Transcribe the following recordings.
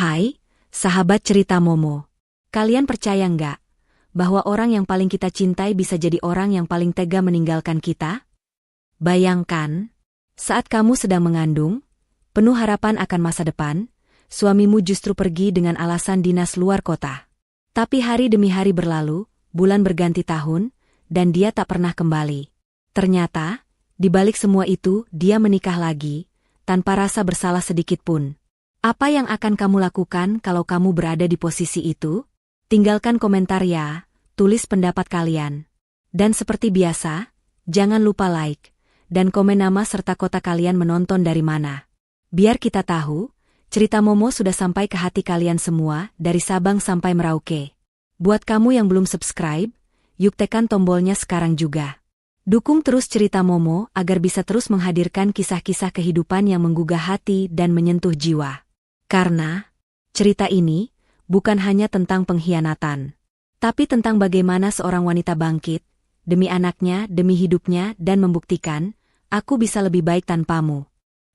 Hai, sahabat cerita Momo. Kalian percaya nggak bahwa orang yang paling kita cintai bisa jadi orang yang paling tega meninggalkan kita? Bayangkan, saat kamu sedang mengandung, penuh harapan akan masa depan, suamimu justru pergi dengan alasan dinas luar kota. Tapi hari demi hari berlalu, bulan berganti tahun, dan dia tak pernah kembali. Ternyata, di balik semua itu, dia menikah lagi, tanpa rasa bersalah sedikit pun. Apa yang akan kamu lakukan kalau kamu berada di posisi itu? Tinggalkan komentar ya, tulis pendapat kalian. Dan seperti biasa, jangan lupa like, dan komen nama serta kota kalian menonton dari mana. Biar kita tahu, cerita Momo sudah sampai ke hati kalian semua, dari Sabang sampai Merauke. Buat kamu yang belum subscribe, yuk tekan tombolnya sekarang juga. Dukung terus cerita Momo agar bisa terus menghadirkan kisah-kisah kehidupan yang menggugah hati dan menyentuh jiwa. Karena, cerita ini bukan hanya tentang pengkhianatan, tapi tentang bagaimana seorang wanita bangkit, demi anaknya, demi hidupnya, dan membuktikan, aku bisa lebih baik tanpamu.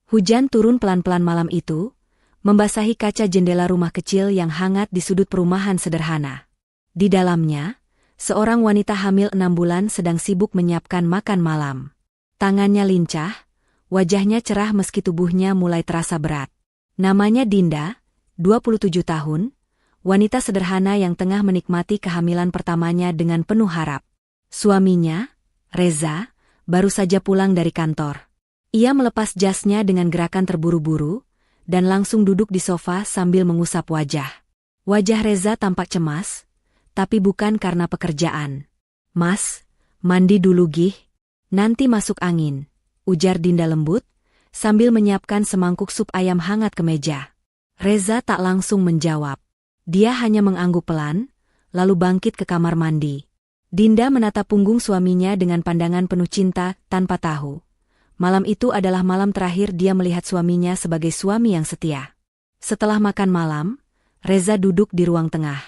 Hujan turun pelan-pelan malam itu, membasahi kaca jendela rumah kecil yang hangat di sudut perumahan sederhana. Di dalamnya, seorang wanita hamil 6 bulan sedang sibuk menyiapkan makan malam. Tangannya lincah, wajahnya cerah meski tubuhnya mulai terasa berat. Namanya Dinda, 27 tahun, wanita sederhana yang tengah menikmati kehamilan pertamanya dengan penuh harap. Suaminya, Reza, baru saja pulang dari kantor. Ia melepas jasnya dengan gerakan terburu-buru, dan langsung duduk di sofa sambil mengusap wajah. Wajah Reza tampak cemas, tapi bukan karena pekerjaan. "Mas, mandi dulu gih, nanti masuk angin," ujar Dinda lembut, sambil menyiapkan semangkuk sup ayam hangat ke meja. Reza tak langsung menjawab. Dia hanya mengangguk pelan, lalu bangkit ke kamar mandi. Dinda menatap punggung suaminya dengan pandangan penuh cinta, tanpa tahu. Malam itu adalah malam terakhir dia melihat suaminya sebagai suami yang setia. Setelah makan malam, Reza duduk di ruang tengah.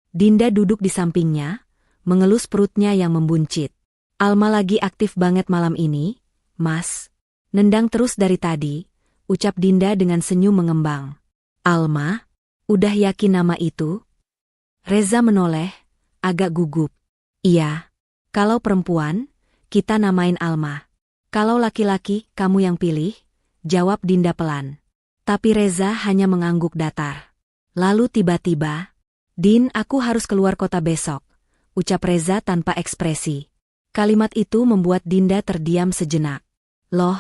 Dinda duduk di sampingnya, mengelus perutnya yang membuncit. "Alma lagi aktif banget malam ini, Mas. Nendang terus dari tadi," ucap Dinda dengan senyum mengembang. "Alma? Udah yakin nama itu?" Reza menoleh, agak gugup. "Iya. Kalau perempuan, kita namain Alma. Kalau laki-laki, kamu yang pilih," jawab Dinda pelan. Tapi Reza hanya mengangguk datar. Lalu tiba-tiba, "Din, aku harus keluar kota besok," ucap Reza tanpa ekspresi. Kalimat itu membuat Dinda terdiam sejenak. "Loh,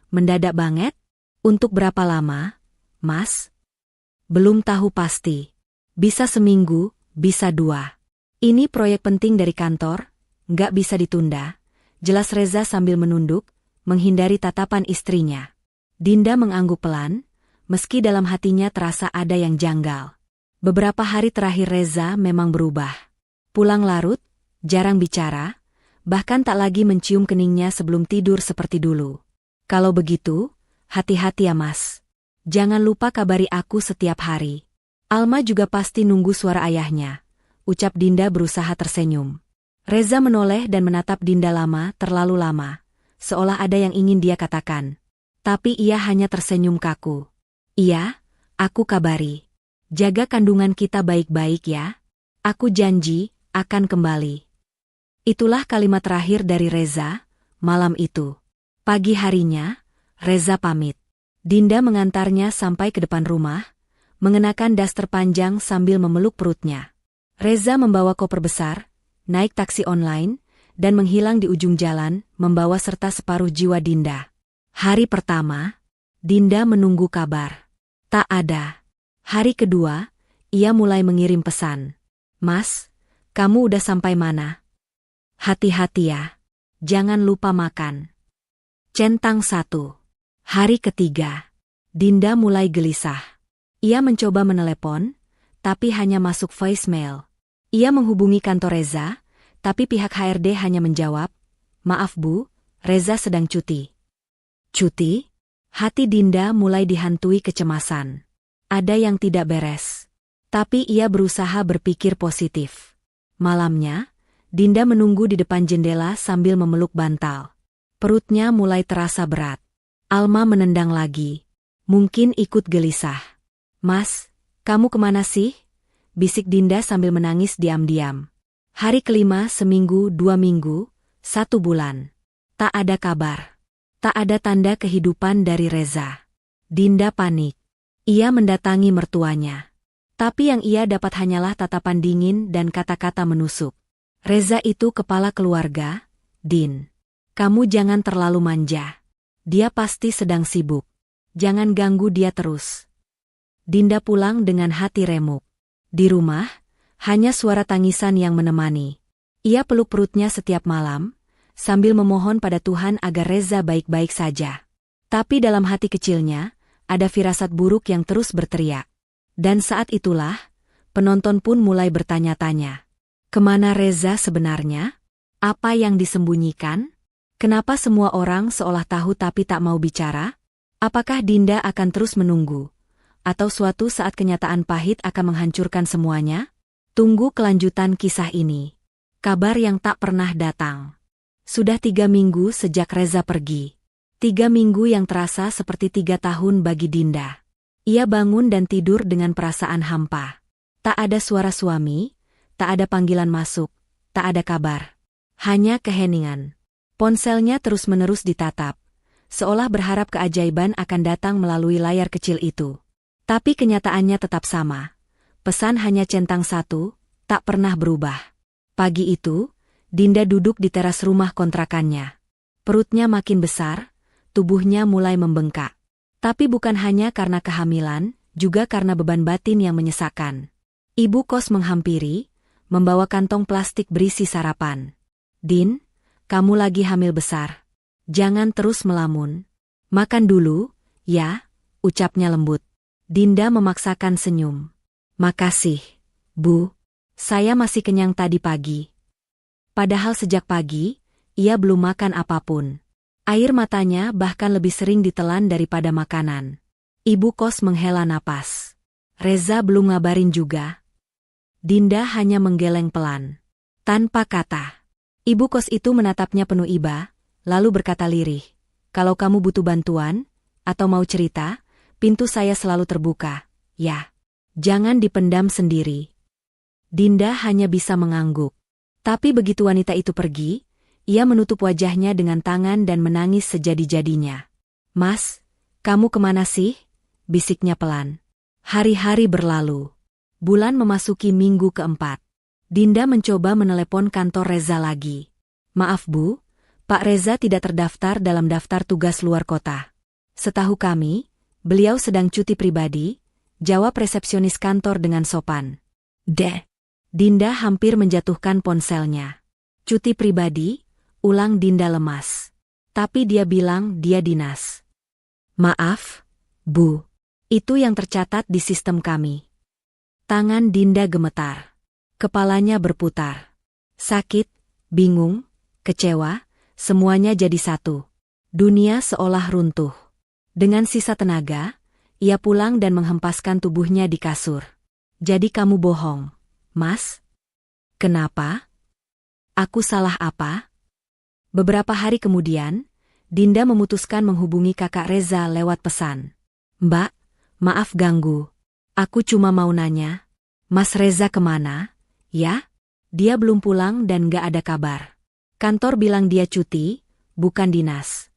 mendadak banget? Untuk berapa lama, Mas?" "Belum tahu pasti. Bisa seminggu, bisa 2. Ini proyek penting dari kantor, nggak bisa ditunda," jelas Reza sambil menunduk, menghindari tatapan istrinya. Dinda mengangguk pelan, meski dalam hatinya terasa ada yang janggal. Beberapa hari terakhir Reza memang berubah. Pulang larut, jarang bicara, bahkan tak lagi mencium keningnya sebelum tidur seperti dulu. "Kalau begitu, hati-hati ya Mas. Jangan lupa kabari aku setiap hari. Alma juga pasti nunggu suara ayahnya," ucap Dinda berusaha tersenyum. Reza menoleh dan menatap Dinda terlalu lama, seolah ada yang ingin dia katakan. Tapi ia hanya tersenyum kaku. "Iya, aku kabari. Jaga kandungan kita baik-baik ya. Aku janji, akan kembali." Itulah kalimat terakhir dari Reza, malam itu. Pagi harinya, Reza pamit. Dinda mengantarnya sampai ke depan rumah, mengenakan daster panjang sambil memeluk perutnya. Reza membawa koper besar, naik taksi online, dan menghilang di ujung jalan, membawa serta separuh jiwa Dinda. Hari pertama, Dinda menunggu kabar. Tak ada. Hari kedua, ia mulai mengirim pesan. "Mas, kamu udah sampai mana? Hati-hati ya. Jangan lupa makan." Centang 1. Hari ketiga, Dinda mulai gelisah. Ia mencoba menelepon, tapi hanya masuk voicemail. Ia menghubungi kantor Reza, tapi pihak HRD hanya menjawab, "Maaf Bu, Reza sedang cuti." Cuti? Hati Dinda mulai dihantui kecemasan. Ada yang tidak beres. Tapi ia berusaha berpikir positif. Malamnya, Dinda menunggu di depan jendela sambil memeluk bantal. Perutnya mulai terasa berat. Alma menendang lagi. Mungkin ikut gelisah. "Mas, Kamu kemana sih? Bisik Dinda sambil menangis diam-diam. Hari kelima, seminggu, 2 minggu, 1 bulan. Tak ada kabar. Tak ada tanda kehidupan dari Reza. Dinda panik. Ia mendatangi mertuanya. Tapi yang ia dapat hanyalah tatapan dingin dan kata-kata menusuk. Reza itu kepala keluarga, Din. Kamu jangan terlalu manja. Dia pasti sedang sibuk. Jangan ganggu dia terus. Dinda pulang dengan hati remuk. Di rumah, hanya suara tangisan yang menemani. Ia peluk perutnya setiap malam, sambil memohon pada Tuhan agar Reza baik-baik saja. Tapi dalam hati kecilnya, ada firasat buruk yang terus berteriak. Dan saat itulah, penonton pun mulai bertanya-tanya. Kemana Reza sebenarnya? Apa yang disembunyikan? Kenapa semua orang seolah tahu tapi tak mau bicara? Apakah Dinda akan terus menunggu? Atau suatu saat kenyataan pahit akan menghancurkan semuanya? Tunggu kelanjutan kisah ini. Kabar yang tak pernah datang. Sudah 3 minggu sejak Reza pergi. 3 minggu yang terasa seperti 3 tahun bagi Dinda. Ia bangun dan tidur dengan perasaan hampa. Tak ada suara suami, tak ada panggilan masuk, tak ada kabar. Hanya keheningan. Ponselnya terus-menerus ditatap, seolah berharap keajaiban akan datang melalui layar kecil itu. Tapi kenyataannya tetap sama. Pesan hanya centang satu, tak pernah berubah. Pagi itu, Dinda duduk di teras rumah kontrakannya. Perutnya makin besar, tubuhnya mulai membengkak. Tapi bukan hanya karena kehamilan, juga karena beban batin yang menyesakkan. Ibu kos menghampiri, membawa kantong plastik berisi sarapan. Din, kamu lagi hamil besar. Jangan terus melamun. Makan dulu, ya, ucapnya lembut. Dinda memaksakan senyum. Makasih, Bu. Saya masih kenyang tadi pagi. Padahal sejak pagi, ia belum makan apapun. Air matanya bahkan lebih sering ditelan daripada makanan. Ibu kos menghela napas. Reza belum ngabarin juga. Dinda hanya menggeleng pelan. Tanpa kata. Ibu kos itu menatapnya penuh iba, lalu berkata lirih. Kalau kamu butuh bantuan, atau mau cerita, pintu saya selalu terbuka, ya. Jangan dipendam sendiri. Dinda hanya bisa mengangguk. Tapi begitu wanita itu pergi, ia menutup wajahnya dengan tangan dan menangis sejadi-jadinya. Mas, kamu kemana sih? Bisiknya pelan. Hari-hari berlalu. Bulan memasuki minggu keempat. Dinda mencoba menelepon kantor Reza lagi. Maaf Bu, Pak Reza tidak terdaftar dalam daftar tugas luar kota. Setahu kami, beliau sedang cuti pribadi, jawab resepsionis kantor dengan sopan. Dinda hampir menjatuhkan ponselnya. Cuti pribadi, ulang Dinda lemas. Tapi dia bilang dia dinas. Maaf, Bu. Itu yang tercatat di sistem kami. Tangan Dinda gemetar. Kepalanya berputar. Sakit, bingung, kecewa, semuanya jadi satu. Dunia seolah runtuh. Dengan sisa tenaga, ia pulang dan menghempaskan tubuhnya di kasur. Jadi kamu bohong, Mas? Kenapa? Aku salah apa? Beberapa hari kemudian, Dinda memutuskan menghubungi kakak Reza lewat pesan. Mbak, maaf ganggu. Aku cuma mau nanya, Mas Reza kemana? Ya? Dia belum pulang dan gak ada kabar. Kantor bilang dia cuti, bukan dinas.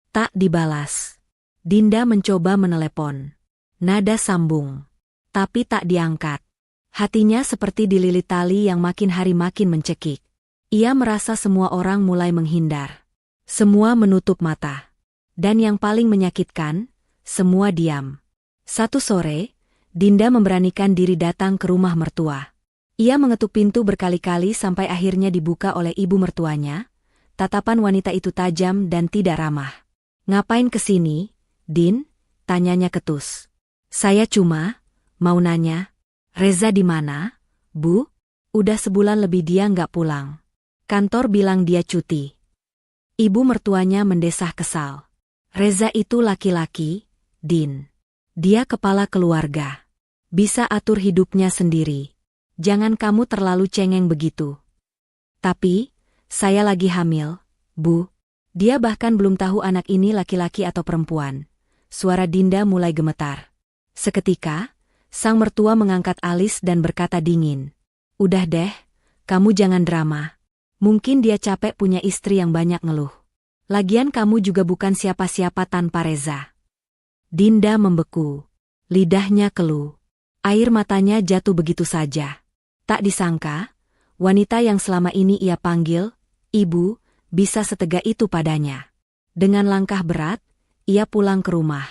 Tak dibalas. Dinda mencoba menelepon. Nada sambung. Tapi tak diangkat. Hatinya seperti dililit tali yang makin hari makin mencekik. Ia merasa semua orang mulai menghindar. Semua menutup mata. Dan yang paling menyakitkan, semua diam. Satu sore, Dinda memberanikan diri datang ke rumah mertua. Ia mengetuk pintu berkali-kali sampai akhirnya dibuka oleh ibu mertuanya. Tatapan wanita itu tajam dan tidak ramah. Ngapain kesini, Din? Tanyanya ketus. Saya cuma mau nanya, Reza di mana, Bu? Udah sebulan lebih dia nggak pulang. Kantor bilang dia cuti. Ibu mertuanya mendesah kesal. Reza itu laki-laki, Din. Dia kepala keluarga. Bisa atur hidupnya sendiri. Jangan kamu terlalu cengeng begitu. Tapi, saya lagi hamil, Bu. Dia bahkan belum tahu anak ini laki-laki atau perempuan. Suara Dinda mulai gemetar. Seketika, Sang mertua mengangkat alis dan berkata dingin. Udah deh, kamu jangan drama. Mungkin dia capek punya istri yang banyak ngeluh. Lagian kamu juga bukan siapa-siapa tanpa Reza. Dinda membeku. Lidahnya keluh. Air matanya jatuh begitu saja. Tak disangka, wanita yang selama ini ia panggil, ibu, bisa setega itu padanya. Dengan langkah berat, ia pulang ke rumah.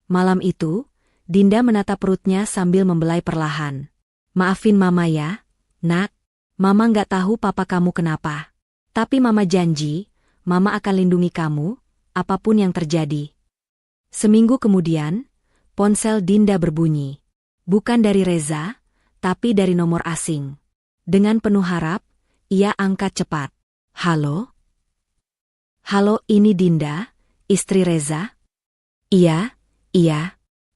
Malam itu, Dinda menatap perutnya sambil membelai perlahan. Maafin mama ya, nak. Mama nggak tahu papa kamu kenapa. Tapi mama janji, mama akan lindungi kamu, apapun yang terjadi. Seminggu kemudian, ponsel Dinda berbunyi. Bukan dari Reza, tapi dari nomor asing. Dengan penuh harap, ia angkat cepat. Halo? Halo, ini Dinda, istri Reza? Iya,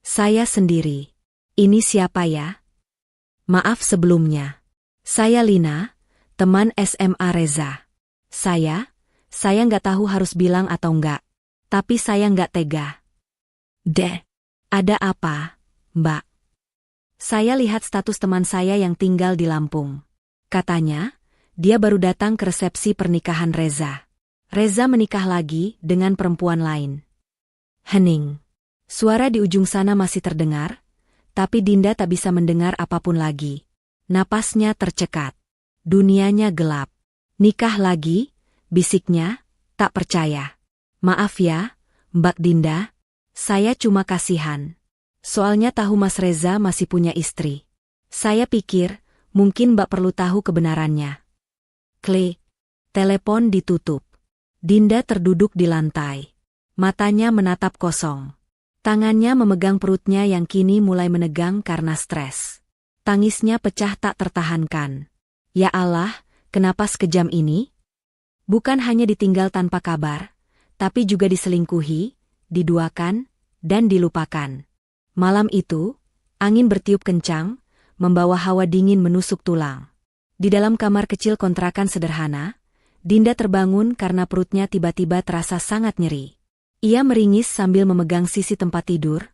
saya sendiri. Ini siapa ya? Maaf sebelumnya. Saya Lina, teman SMA Reza. Saya nggak tahu harus bilang atau enggak. Tapi saya nggak tega. Ada apa, Mbak? Saya lihat status teman saya yang tinggal di Lampung. Katanya, dia baru datang ke resepsi pernikahan Reza. Reza menikah lagi dengan perempuan lain. Hening. Suara di ujung sana masih terdengar, tapi Dinda tak bisa mendengar apapun lagi. Napasnya tercekat. Dunianya gelap. Nikah lagi, bisiknya, tak percaya. Maaf ya, Mbak Dinda, saya cuma kasihan. Soalnya tahu Mas Reza masih punya istri. Saya pikir, mungkin Mbak perlu tahu kebenarannya. Klik. Telepon ditutup. Dinda terduduk di lantai. Matanya menatap kosong. Tangannya memegang perutnya yang kini mulai menegang karena stres. Tangisnya pecah tak tertahankan. Ya Allah, kenapa sekejam ini? Bukan hanya ditinggal tanpa kabar, tapi juga diselingkuhi, diduakan, dan dilupakan. Malam itu, angin bertiup kencang, membawa hawa dingin menusuk tulang. Di dalam kamar kecil kontrakan sederhana, Dinda terbangun karena perutnya tiba-tiba terasa sangat nyeri. Ia meringis sambil memegang sisi tempat tidur,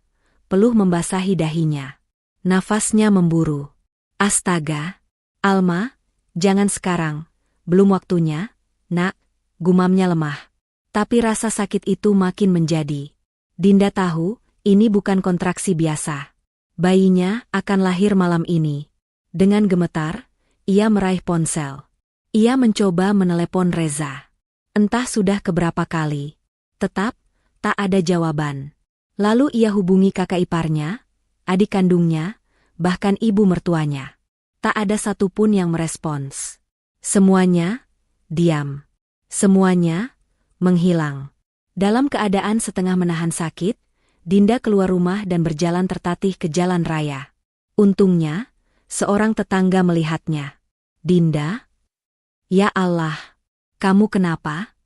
peluh membasahi dahinya. Nafasnya memburu. Astaga, Alma, jangan sekarang, belum waktunya, nak, gumamnya lemah. Tapi rasa sakit itu makin menjadi. Dinda tahu, ini bukan kontraksi biasa. Bayinya akan lahir malam ini. Dengan gemetar, ia meraih ponsel. Ia mencoba menelepon Reza. Entah sudah keberapa kali. Tetap, tak ada jawaban. Lalu ia hubungi kakak iparnya, adik kandungnya, bahkan ibu mertuanya. Tak ada satupun yang merespons. Semuanya, diam. Semuanya, menghilang. Dalam keadaan setengah menahan sakit, Dinda keluar rumah dan berjalan tertatih ke jalan raya. Untungnya, seorang tetangga melihatnya. Dinda? Ya Allah, kamu kenapa?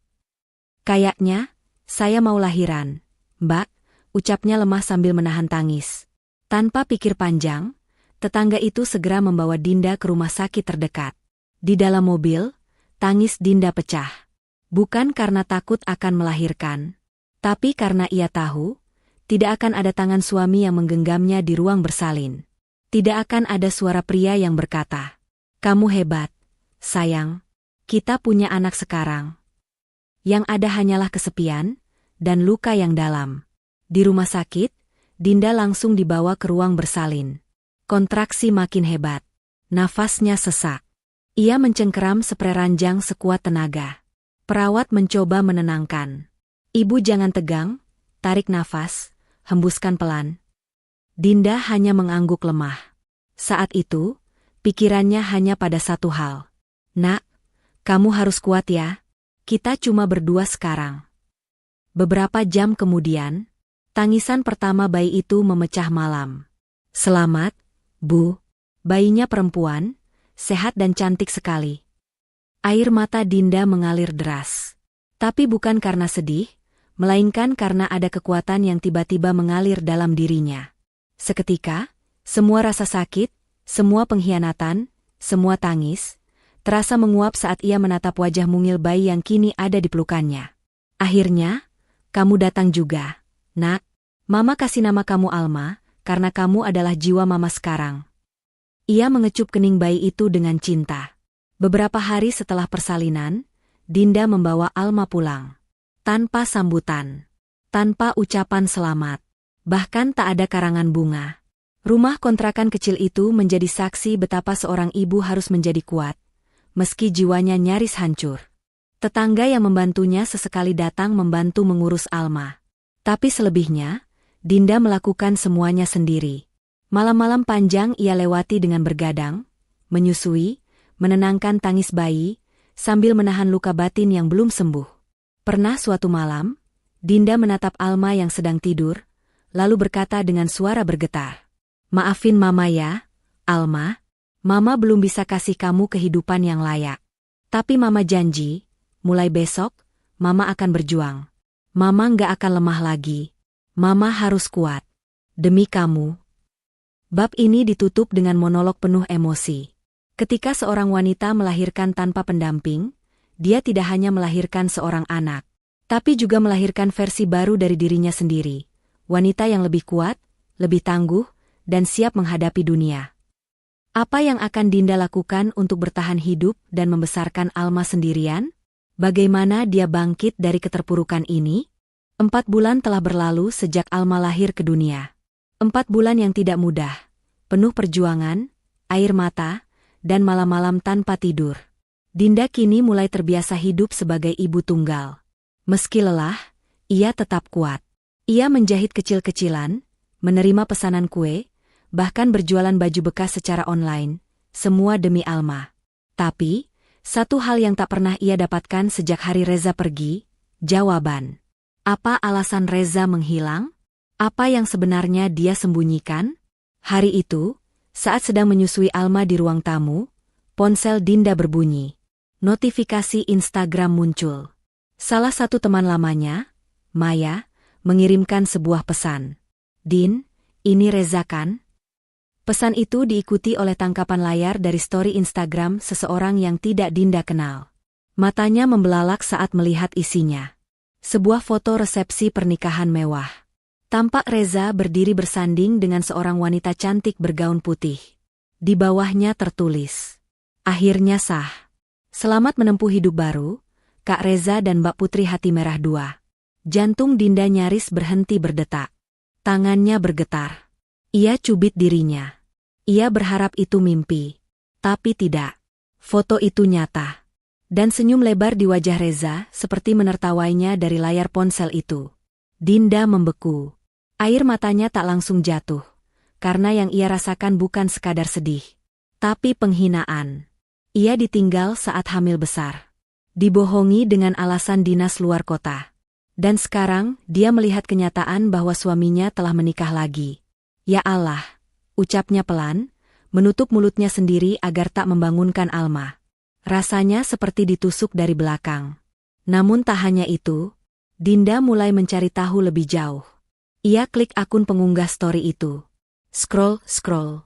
Kayaknya, saya mau lahiran, Mbak, ucapnya lemah sambil menahan tangis. Tanpa pikir panjang, tetangga itu segera membawa Dinda ke rumah sakit terdekat. Di dalam mobil, tangis Dinda pecah. Bukan karena takut akan melahirkan, tapi karena ia tahu, tidak akan ada tangan suami yang menggenggamnya di ruang bersalin. Tidak akan ada suara pria yang berkata, "Kamu hebat, sayang. Kita punya anak sekarang." Yang ada hanyalah kesepian dan luka yang dalam. Di rumah sakit, Dinda langsung dibawa ke ruang bersalin. Kontraksi makin hebat. Nafasnya sesak. Ia mencengkeram sprei ranjang sekuat tenaga. Perawat mencoba menenangkan. Ibu jangan tegang, tarik nafas, hembuskan pelan. Dinda hanya mengangguk lemah. Saat itu, pikirannya hanya pada satu hal. Nak, kamu harus kuat ya. Kita cuma berdua sekarang. Beberapa jam kemudian, tangisan pertama bayi itu memecah malam. Selamat, Bu. Bayinya perempuan, sehat dan cantik sekali. Air mata Dinda mengalir deras. Tapi bukan karena sedih, melainkan karena ada kekuatan yang tiba-tiba mengalir dalam dirinya. Seketika, semua rasa sakit, semua pengkhianatan, semua tangis, terasa menguap saat ia menatap wajah mungil bayi yang kini ada di pelukannya. Akhirnya, kamu datang juga, nak. Mama kasih nama kamu Alma, karena kamu adalah jiwa mama sekarang. Ia mengecup kening bayi itu dengan cinta. Beberapa hari setelah persalinan, Dinda membawa Alma pulang. Tanpa sambutan. Tanpa ucapan selamat. Bahkan tak ada karangan bunga. Rumah kontrakan kecil itu menjadi saksi betapa seorang ibu harus menjadi kuat, meski jiwanya nyaris hancur. Tetangga yang membantunya sesekali datang membantu mengurus Alma. Tapi selebihnya, Dinda melakukan semuanya sendiri. Malam-malam panjang ia lewati dengan bergadang, menyusui, menenangkan tangis bayi, sambil menahan luka batin yang belum sembuh. Pernah suatu malam, Dinda menatap Alma yang sedang tidur, lalu berkata dengan suara bergetar, "Maafin Mama ya, Alma. Mama belum bisa kasih kamu kehidupan yang layak. Tapi Mama janji, mulai besok, Mama akan berjuang. Mama nggak akan lemah lagi. Mama harus kuat. Demi kamu." Bab ini ditutup dengan monolog penuh emosi. Ketika seorang wanita melahirkan tanpa pendamping, dia tidak hanya melahirkan seorang anak, tapi juga melahirkan versi baru dari dirinya sendiri. Wanita yang lebih kuat, lebih tangguh, dan siap menghadapi dunia. Apa yang akan Dinda lakukan untuk bertahan hidup dan membesarkan Alma sendirian? Bagaimana dia bangkit dari keterpurukan ini? 4 bulan telah berlalu sejak Alma lahir ke dunia. 4 bulan yang tidak mudah, penuh perjuangan, air mata, dan malam-malam tanpa tidur. Dinda kini mulai terbiasa hidup sebagai ibu tunggal. Meski lelah, ia tetap kuat. Ia menjahit kecil-kecilan, menerima pesanan kue, bahkan berjualan baju bekas secara online, semua demi Alma. Tapi, satu hal yang tak pernah ia dapatkan sejak hari Reza pergi, jawaban. Apa alasan Reza menghilang? Apa yang sebenarnya dia sembunyikan? Hari itu, saat sedang menyusui Alma di ruang tamu, ponsel Dinda berbunyi. Notifikasi Instagram muncul. Salah satu teman lamanya, Maya, mengirimkan sebuah pesan. "Din, ini Reza kan?" Pesan itu diikuti oleh tangkapan layar dari story Instagram seseorang yang tidak Dinda kenal. Matanya membelalak saat melihat isinya. Sebuah foto resepsi pernikahan mewah. Tampak Reza berdiri bersanding dengan seorang wanita cantik bergaun putih. Di bawahnya tertulis, "Akhirnya sah. Selamat menempuh hidup baru, Kak Reza dan Mbak Putri Hati Merah 2. Jantung Dinda nyaris berhenti berdetak. Tangannya bergetar. Ia cubit dirinya. Ia berharap itu mimpi. Tapi tidak. Foto itu nyata. Dan senyum lebar di wajah Reza seperti menertawainya dari layar ponsel itu. Dinda membeku. Air matanya tak langsung jatuh. Karena yang ia rasakan bukan sekadar sedih. Tapi penghinaan. Ia ditinggal saat hamil besar. Dibohongi dengan alasan dinas luar kota. Dan sekarang, dia melihat kenyataan bahwa suaminya telah menikah lagi. Ya Allah, ucapnya pelan, menutup mulutnya sendiri agar tak membangunkan Alma. Rasanya seperti ditusuk dari belakang. Namun tak hanya itu, Dinda mulai mencari tahu lebih jauh. Ia klik akun pengunggah story itu. Scroll.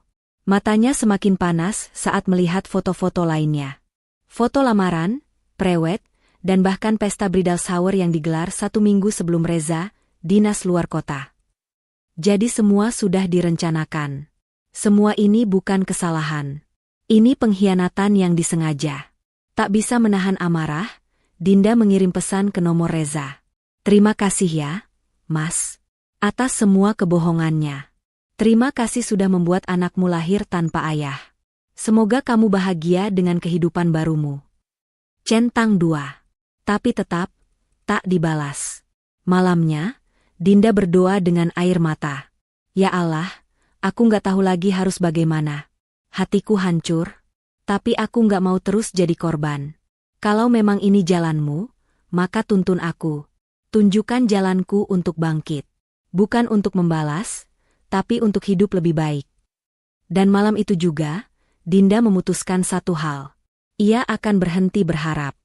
Matanya semakin panas saat melihat foto-foto lainnya. Foto lamaran, prewed, dan bahkan pesta bridal shower yang digelar 1 minggu sebelum Reza, dinas luar kota. Jadi semua sudah direncanakan. Semua ini bukan kesalahan. Ini pengkhianatan yang disengaja. Tak bisa menahan amarah, Dinda mengirim pesan ke nomor Reza. "Terima kasih ya, Mas, atas semua kebohongannya. Terima kasih sudah membuat anakmu lahir tanpa ayah. Semoga kamu bahagia dengan kehidupan barumu." Centang 2. Tapi tetap, tak dibalas. Malamnya, Dinda berdoa dengan air mata. "Ya Allah, aku nggak tahu lagi harus bagaimana. Hatiku hancur, tapi aku nggak mau terus jadi korban. Kalau memang ini jalanmu, maka tuntun aku. Tunjukkan jalanku untuk bangkit. Bukan untuk membalas, tapi untuk hidup lebih baik." Dan malam itu juga, Dinda memutuskan satu hal. Ia akan berhenti berharap.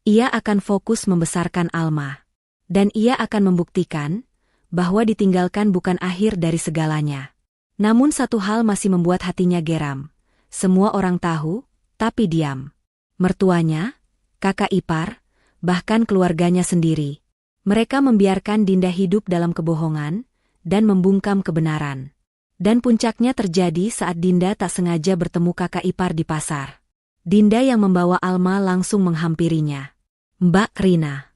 Ia akan fokus membesarkan Alma. Dan ia akan membuktikan bahwa ditinggalkan bukan akhir dari segalanya. Namun satu hal masih membuat hatinya geram. Semua orang tahu, tapi diam. Mertuanya, kakak ipar, bahkan keluarganya sendiri. Mereka membiarkan Dinda hidup dalam kebohongan dan membungkam kebenaran. Dan puncaknya terjadi saat Dinda tak sengaja bertemu kakak ipar di pasar. Dinda yang membawa Alma langsung menghampirinya. "Mbak Rina."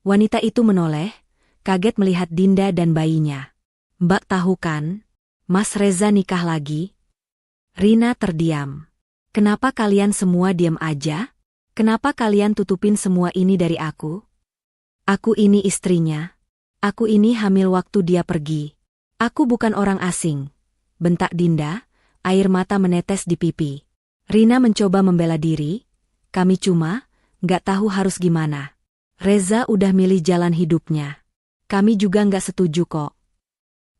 Wanita itu menoleh, kaget melihat Dinda dan bayinya. "Mbak tahu kan, Mas Reza nikah lagi?" Rina terdiam. "Kenapa kalian semua diam aja? Kenapa kalian tutupin semua ini dari aku?" "Aku ini istrinya. Aku ini hamil waktu dia pergi. Aku bukan orang asing," bentak Dinda, air mata menetes di pipi. Rina mencoba membela diri, "Kami cuma nggak tahu harus gimana. Reza udah milih jalan hidupnya. Kami juga nggak setuju kok.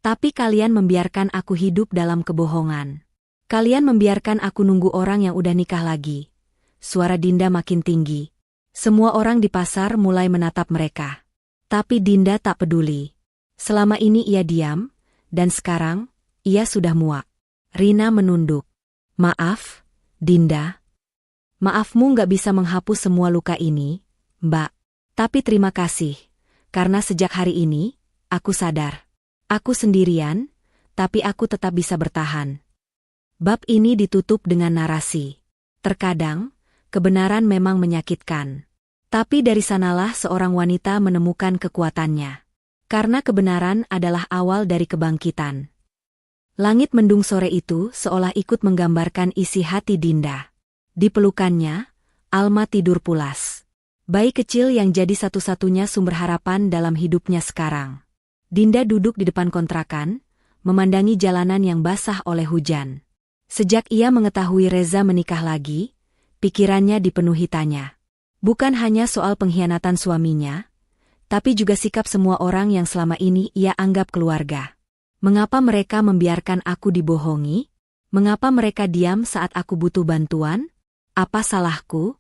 Tapi kalian membiarkan aku hidup dalam kebohongan. Kalian membiarkan aku nunggu orang yang udah nikah lagi." Suara Dinda makin tinggi. Semua orang di pasar mulai menatap mereka. Tapi Dinda tak peduli. Selama ini ia diam, dan sekarang, ia sudah muak. Rina menunduk. "Maaf, Dinda. Maafmu nggak bisa menghapus semua luka ini, Mbak. Tapi terima kasih, karena sejak hari ini, aku sadar. Aku sendirian, tapi aku tetap bisa bertahan." Bab ini ditutup dengan narasi. Terkadang, kebenaran memang menyakitkan. Tapi dari sanalah seorang wanita menemukan kekuatannya. Karena kebenaran adalah awal dari kebangkitan. Langit mendung sore itu seolah ikut menggambarkan isi hati Dinda. Di pelukannya, Alma tidur pulas. Bayi kecil yang jadi satu-satunya sumber harapan dalam hidupnya sekarang. Dinda duduk di depan kontrakan, memandangi jalanan yang basah oleh hujan. Sejak ia mengetahui Reza menikah lagi, pikirannya dipenuhi tanya. Bukan hanya soal pengkhianatan suaminya, tapi juga sikap semua orang yang selama ini ia anggap keluarga. Mengapa mereka membiarkan aku dibohongi? Mengapa mereka diam saat aku butuh bantuan? Apa salahku?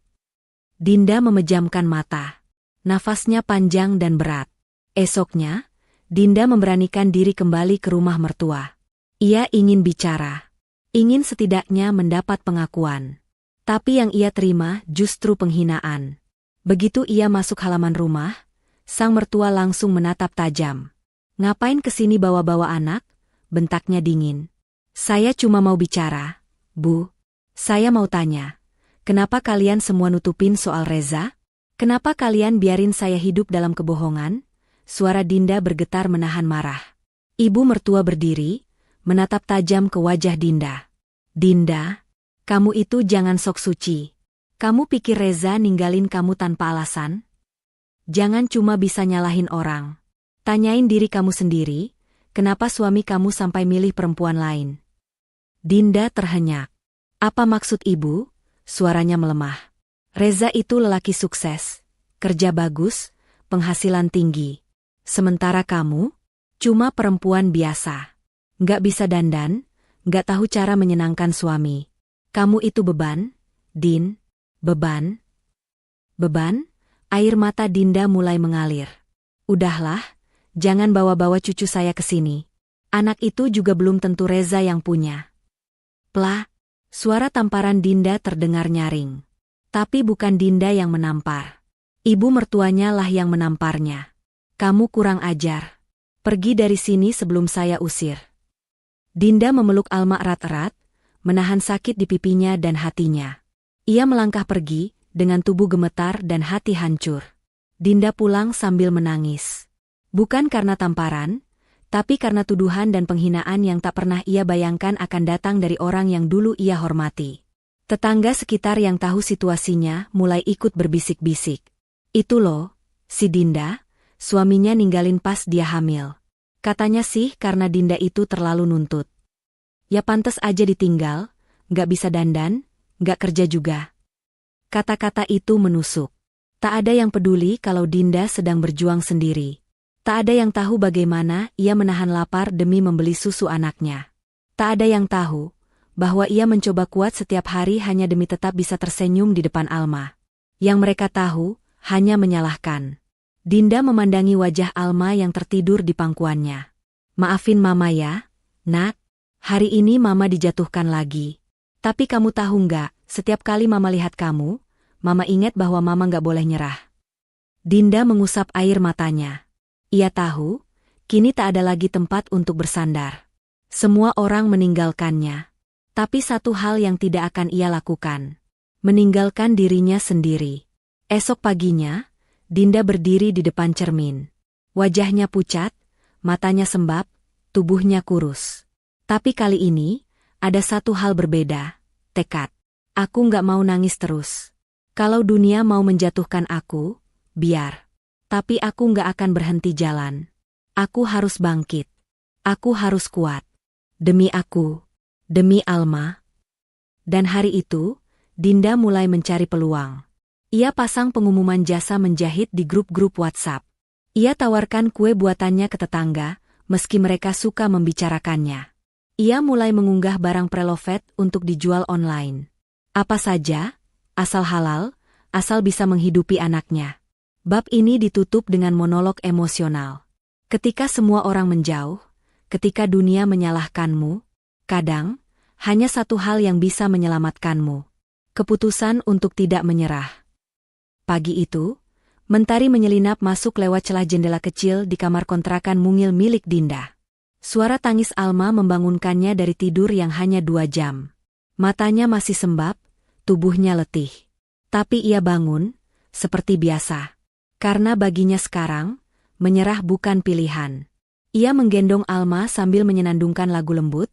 Dinda memejamkan mata. Nafasnya panjang dan berat. Esoknya, Dinda memberanikan diri kembali ke rumah mertua. Ia ingin bicara. Ingin setidaknya mendapat pengakuan. Tapi yang ia terima justru penghinaan. Begitu ia masuk halaman rumah, sang mertua langsung menatap tajam. "Ngapain kesini bawa-bawa anak?" bentaknya dingin. "Saya cuma mau bicara, Bu. Saya mau tanya, kenapa kalian semua nutupin soal Reza? Kenapa kalian biarin saya hidup dalam kebohongan?" Suara Dinda bergetar menahan marah. Ibu mertua berdiri, menatap tajam ke wajah Dinda. "Dinda, kamu itu jangan sok suci. Kamu pikir Reza ninggalin kamu tanpa alasan? Jangan cuma bisa nyalahin orang. Tanyain diri kamu sendiri, kenapa suami kamu sampai milih perempuan lain?" Dinda terhenyak. "Apa maksud ibu?" Suaranya melemah. "Reza itu lelaki sukses, kerja bagus, penghasilan tinggi. Sementara kamu, cuma perempuan biasa. Nggak bisa dandan, nggak tahu cara menyenangkan suami. Kamu itu beban, Din, beban." "Beban?" Air mata Dinda mulai mengalir. "Udahlah, jangan bawa-bawa cucu saya ke sini. Anak itu juga belum tentu Reza yang punya." Plah, suara tamparan Dinda terdengar nyaring. Tapi bukan Dinda yang menampar. Ibu mertuanya lah yang menamparnya. "Kamu kurang ajar. Pergi dari sini sebelum saya usir." Dinda memeluk Alma erat-erat, menahan sakit di pipinya dan hatinya. Ia melangkah pergi, dengan tubuh gemetar dan hati hancur. Dinda pulang sambil menangis. Bukan karena tamparan, tapi karena tuduhan dan penghinaan yang tak pernah ia bayangkan akan datang dari orang yang dulu ia hormati. Tetangga sekitar yang tahu situasinya mulai ikut berbisik-bisik. "Itu loh, si Dinda, suaminya ninggalin pas dia hamil. Katanya sih karena Dinda itu terlalu nuntut. Ya pantes aja ditinggal, nggak bisa dandan, nggak kerja juga." Kata-kata itu menusuk. Tak ada yang peduli kalau Dinda sedang berjuang sendiri. Tak ada yang tahu bagaimana ia menahan lapar demi membeli susu anaknya. Tak ada yang tahu bahwa ia mencoba kuat setiap hari hanya demi tetap bisa tersenyum di depan Alma. Yang mereka tahu hanya menyalahkan. Dinda memandangi wajah Alma yang tertidur di pangkuannya. "Maafin Mama ya, Nak. Hari ini Mama dijatuhkan lagi. Tapi kamu tahu nggak? Setiap kali Mama lihat kamu, Mama ingat bahwa Mama nggak boleh nyerah." Dinda mengusap air matanya. Ia tahu, kini tak ada lagi tempat untuk bersandar. Semua orang meninggalkannya. Tapi satu hal yang tidak akan ia lakukan. Meninggalkan dirinya sendiri. Esok paginya, Dinda berdiri di depan cermin. Wajahnya pucat, matanya sembab, tubuhnya kurus. Tapi kali ini, ada satu hal berbeda. Tekad. Aku nggak mau nangis terus. Kalau dunia mau menjatuhkan aku, biar. Tapi aku nggak akan berhenti jalan. Aku harus bangkit. Aku harus kuat. Demi aku. Demi Alma. Dan hari itu, Dinda mulai mencari peluang. Ia pasang pengumuman jasa menjahit di grup-grup WhatsApp. Ia tawarkan kue buatannya ke tetangga, meski mereka suka membicarakannya. Ia mulai mengunggah barang preloved untuk dijual online. Apa saja, asal halal, asal bisa menghidupi anaknya. Bab ini ditutup dengan monolog emosional. Ketika semua orang menjauh, ketika dunia menyalahkanmu, kadang, hanya satu hal yang bisa menyelamatkanmu. Keputusan untuk tidak menyerah. Pagi itu, mentari menyelinap masuk lewat celah jendela kecil di kamar kontrakan mungil milik Dinda. Suara tangis Alma membangunkannya dari tidur yang hanya 2 jam. Matanya masih sembab, tubuhnya letih. Tapi ia bangun, seperti biasa. Karena baginya sekarang, menyerah bukan pilihan. Ia menggendong Alma sambil menyenandungkan lagu lembut,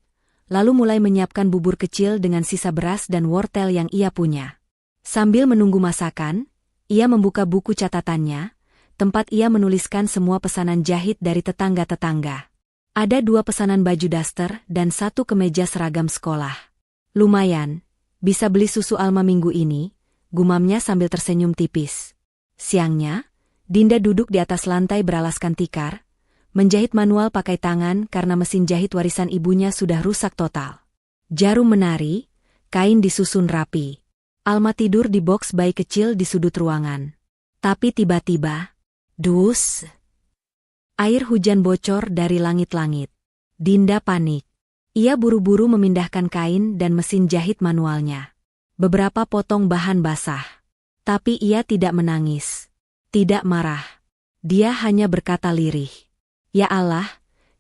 lalu mulai menyiapkan bubur kecil dengan sisa beras dan wortel yang ia punya. Sambil menunggu masakan, ia membuka buku catatannya, tempat ia menuliskan semua pesanan jahit dari tetangga-tetangga. Ada 2 pesanan baju daster dan 1 kemeja seragam sekolah. Lumayan, bisa beli susu Alma minggu ini, gumamnya sambil tersenyum tipis. Siangnya, Dinda duduk di atas lantai beralaskan tikar, menjahit manual pakai tangan karena mesin jahit warisan ibunya sudah rusak total. Jarum menari, kain disusun rapi. Alma tidur di boks bayi kecil di sudut ruangan. Tapi tiba-tiba, dus! Air hujan bocor dari langit-langit. Dinda panik. Ia buru-buru memindahkan kain dan mesin jahit manualnya. Beberapa potong bahan basah. Tapi ia tidak menangis. Tidak marah. Dia hanya berkata lirih. Ya Allah,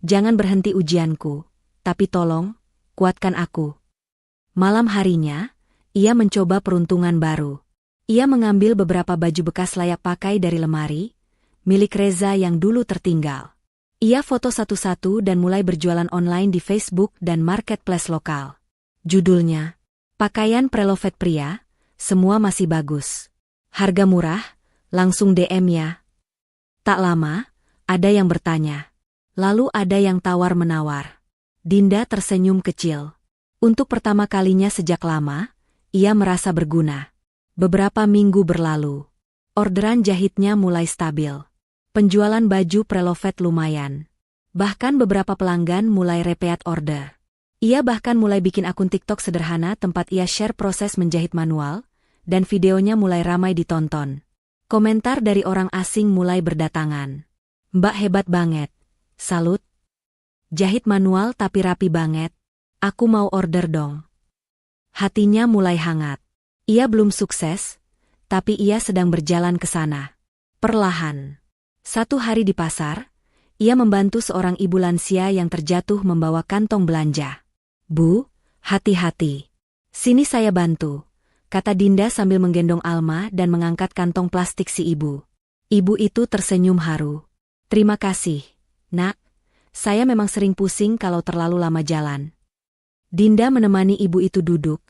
jangan berhenti ujianku, tapi tolong, kuatkan aku. Malam harinya, ia mencoba peruntungan baru. Ia mengambil beberapa baju bekas layak pakai dari lemari, milik Reza yang dulu tertinggal. Ia foto satu-satu dan mulai berjualan online di Facebook dan marketplace lokal. Judulnya, Pakaian Preloved Pria, semua masih bagus. Harga murah, langsung DM ya. Tak lama, ada yang bertanya. Lalu ada yang tawar-menawar. Dinda tersenyum kecil. Untuk pertama kalinya sejak lama, ia merasa berguna. Beberapa minggu berlalu. Orderan jahitnya mulai stabil. Penjualan baju preloved lumayan. Bahkan beberapa pelanggan mulai repeat order. Ia bahkan mulai bikin akun TikTok sederhana tempat ia share proses menjahit manual, dan videonya mulai ramai ditonton. Komentar dari orang asing mulai berdatangan. Mbak hebat banget. Salut. Jahit manual tapi rapi banget. Aku mau order dong. Hatinya mulai hangat. Ia belum sukses, tapi ia sedang berjalan ke sana. Perlahan. Satu hari di pasar, ia membantu seorang ibu lansia yang terjatuh membawa kantong belanja. Bu, hati-hati. Sini saya bantu, kata Dinda sambil menggendong Alma dan mengangkat kantong plastik si ibu. Ibu itu tersenyum haru. Terima kasih, Nak. Saya memang sering pusing kalau terlalu lama jalan. Dinda menemani ibu itu duduk,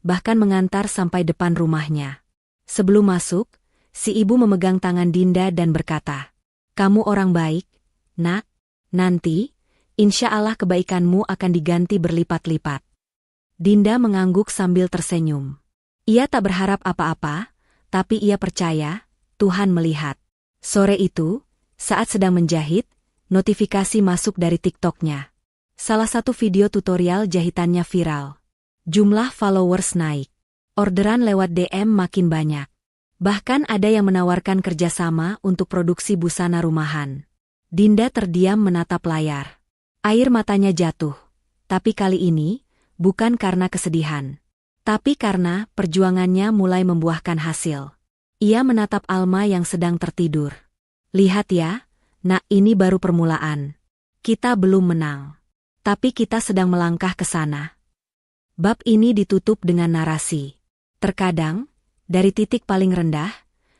bahkan mengantar sampai depan rumahnya. Sebelum masuk, si ibu memegang tangan Dinda dan berkata, "Kamu orang baik, Nak. Nanti, insya Allah kebaikanmu akan diganti berlipat-lipat." Dinda mengangguk sambil tersenyum. Ia tak berharap apa-apa, tapi ia percaya, Tuhan melihat. Sore itu, saat sedang menjahit, notifikasi masuk dari TikTok-nya. Salah satu video tutorial jahitannya viral. Jumlah followers naik. Orderan lewat DM makin banyak. Bahkan ada yang menawarkan kerjasama untuk produksi busana rumahan. Dinda terdiam menatap layar. Air matanya jatuh. Tapi kali ini, bukan karena kesedihan. Tapi karena perjuangannya mulai membuahkan hasil. Ia menatap Alma yang sedang tertidur. Lihat ya, Nak, ini baru permulaan. Kita belum menang. Tapi kita sedang melangkah ke sana. Bab ini ditutup dengan narasi. Terkadang, dari titik paling rendah,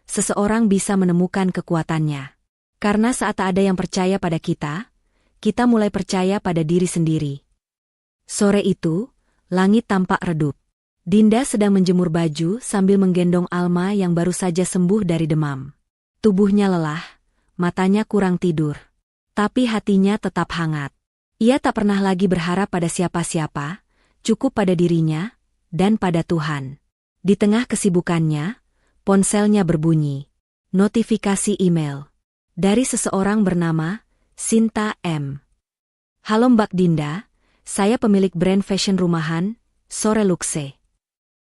seseorang bisa menemukan kekuatannya. Karena saat tak ada yang percaya pada kita mulai percaya pada diri sendiri. Sore itu, langit tampak redup. Dinda sedang menjemur baju sambil menggendong Alma yang baru saja sembuh dari demam. Tubuhnya lelah, matanya kurang tidur. Tapi hatinya tetap hangat. Ia tak pernah lagi berharap pada siapa-siapa, cukup pada dirinya, dan pada Tuhan. Di tengah kesibukannya, ponselnya berbunyi. Notifikasi email. Dari seseorang bernama Sinta M. Halo Mbak Dinda, saya pemilik brand fashion rumahan, Sore Luxe.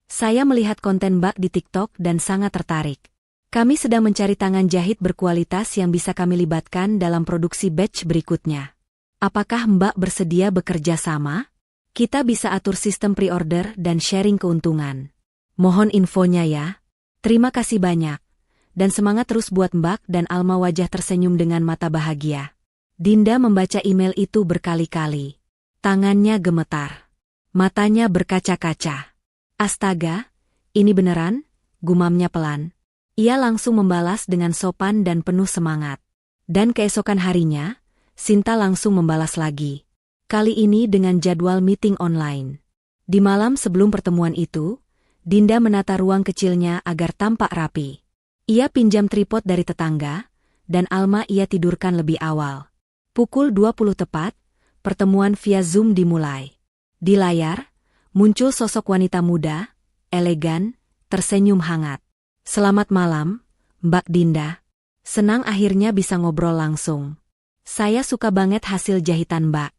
Saya melihat konten Mbak di TikTok dan sangat tertarik. Kami sedang mencari tangan jahit berkualitas yang bisa kami libatkan dalam produksi batch berikutnya. Apakah Mbak bersedia bekerja sama? Kita bisa atur sistem pre-order dan sharing keuntungan. Mohon infonya ya. Terima kasih banyak. Dan semangat terus buat Mbak dan Alma. Wajah tersenyum dengan mata bahagia. Dinda membaca email itu berkali-kali. Tangannya gemetar. Matanya berkaca-kaca. Astaga, ini beneran? Gumamnya pelan. Ia langsung membalas dengan sopan dan penuh semangat. Dan keesokan harinya, Sinta langsung membalas lagi. Kali ini dengan jadwal meeting online. Di malam sebelum pertemuan itu, Dinda menata ruang kecilnya agar tampak rapi. Ia pinjam tripod dari tetangga, dan Alma ia tidurkan lebih awal. Pukul 20 tepat, pertemuan via Zoom dimulai. Di layar, muncul sosok wanita muda, elegan, tersenyum hangat. Selamat malam, Mbak Dinda. Senang akhirnya bisa ngobrol langsung. Saya suka banget hasil jahitan Mbak.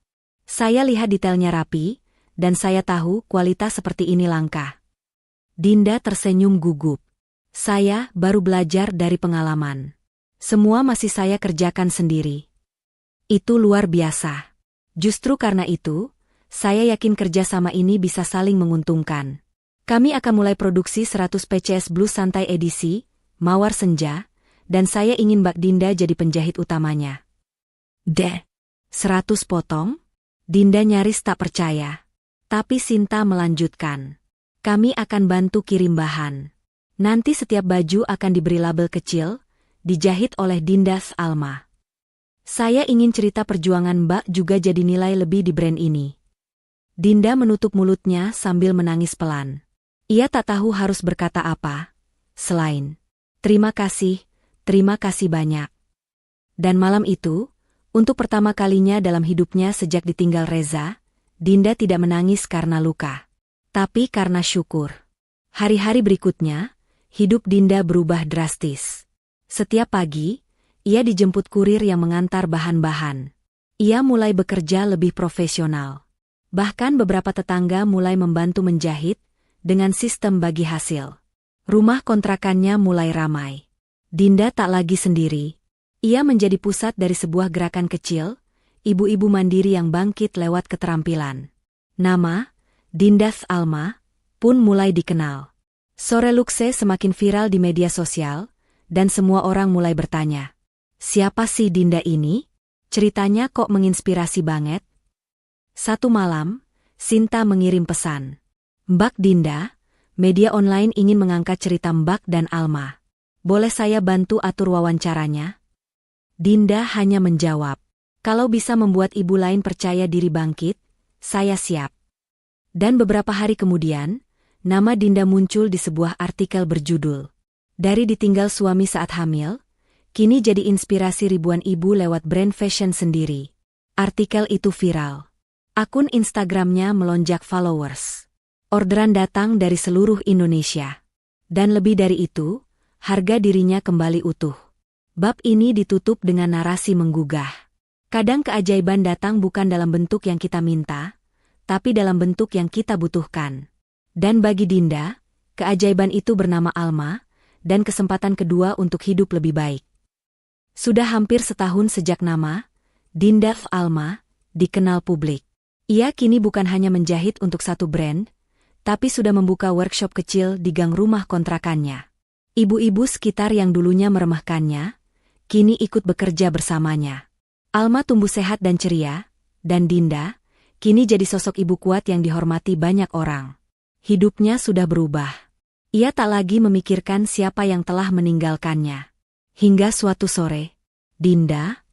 Saya lihat detailnya rapi, dan saya tahu kualitas seperti ini langka. Dinda tersenyum gugup. Saya baru belajar dari pengalaman. Semua masih saya kerjakan sendiri. Itu luar biasa. Justru karena itu, saya yakin kerjasama ini bisa saling menguntungkan. Kami akan mulai produksi 100 PCS Blue Santai edisi, Mawar Senja, dan saya ingin Mbak Dinda jadi penjahit utamanya. 100 potong? Dinda nyaris tak percaya. Tapi Sinta melanjutkan. Kami akan bantu kirim bahan. Nanti setiap baju akan diberi label kecil, dijahit oleh Dinda Alma. Saya ingin cerita perjuangan Mbak juga jadi nilai lebih di brand ini. Dinda menutup mulutnya sambil menangis pelan. Ia tak tahu harus berkata apa, selain, terima kasih banyak. Dan malam itu, untuk pertama kalinya dalam hidupnya sejak ditinggal Reza, Dinda tidak menangis karena luka, tapi karena syukur. Hari-hari berikutnya, hidup Dinda berubah drastis. Setiap pagi, ia dijemput kurir yang mengantar bahan-bahan. Ia mulai bekerja lebih profesional. Bahkan beberapa tetangga mulai membantu menjahit, dengan sistem bagi hasil. Rumah kontrakannya mulai ramai. Dinda tak lagi sendiri. Ia menjadi pusat dari sebuah gerakan kecil, ibu-ibu mandiri yang bangkit lewat keterampilan. Nama, Dinda Alma, pun mulai dikenal. Sore Luxe semakin viral di media sosial, dan semua orang mulai bertanya, siapa sih Dinda ini? Ceritanya kok menginspirasi banget? Satu malam, Sinta mengirim pesan. Mbak Dinda, media online ingin mengangkat cerita Mbak dan Alma. Boleh saya bantu atur wawancaranya? Dinda hanya menjawab, kalau bisa membuat ibu lain percaya diri bangkit, saya siap. Dan beberapa hari kemudian, nama Dinda muncul di sebuah artikel berjudul, Dari ditinggal suami saat hamil, kini jadi inspirasi ribuan ibu lewat brand fashion sendiri. Artikel itu viral. Akun Instagramnya melonjak followers. Orderan datang dari seluruh Indonesia. Dan lebih dari itu, harga dirinya kembali utuh. Bab ini ditutup dengan narasi menggugah. Kadang keajaiban datang bukan dalam bentuk yang kita minta, tapi dalam bentuk yang kita butuhkan. Dan bagi Dinda, keajaiban itu bernama Alma, dan kesempatan kedua untuk hidup lebih baik. Sudah hampir setahun sejak nama Dinda Alma dikenal publik. Ia kini bukan hanya menjahit untuk satu brand, tapi sudah membuka workshop kecil di gang rumah kontrakannya. Ibu-ibu sekitar yang dulunya meremehkannya, kini ikut bekerja bersamanya. Alma tumbuh sehat dan ceria, dan Dinda, Kini jadi sosok ibu kuat yang dihormati banyak orang. Hidupnya sudah berubah. Ia tak lagi memikirkan siapa yang telah meninggalkannya. Hingga suatu sore, Dinda?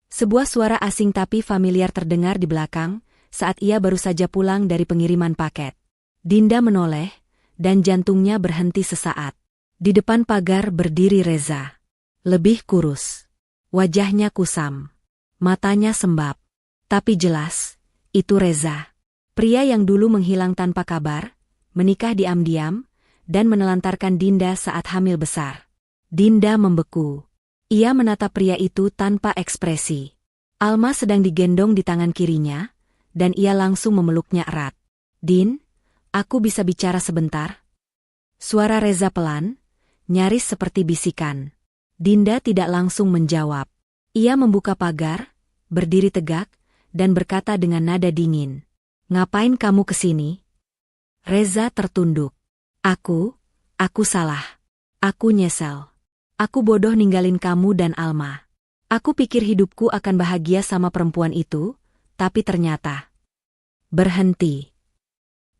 Sebuah suara asing tapi familiar terdengar di belakang saat ia baru saja pulang dari pengiriman paket. Dinda menoleh, dan jantungnya berhenti sesaat. Di depan pagar berdiri Reza. Lebih kurus. Wajahnya kusam. Matanya sembab. Tapi jelas, itu Reza. Pria yang dulu menghilang tanpa kabar, menikah diam-diam, dan menelantarkan Dinda saat hamil besar. Dinda membeku. Ia menatap pria itu tanpa ekspresi. Alma sedang digendong di tangan kirinya, dan ia langsung memeluknya erat. "Din, aku bisa bicara sebentar?" Suara Reza pelan, nyaris seperti bisikan. Dinda tidak langsung menjawab. Ia membuka pagar, berdiri tegak, dan berkata dengan nada dingin. "Ngapain kamu kesini?" Reza tertunduk. Aku salah. Aku nyesel. Aku bodoh ninggalin kamu dan Alma. Aku pikir hidupku akan bahagia sama perempuan itu, tapi ternyata..." "Berhenti."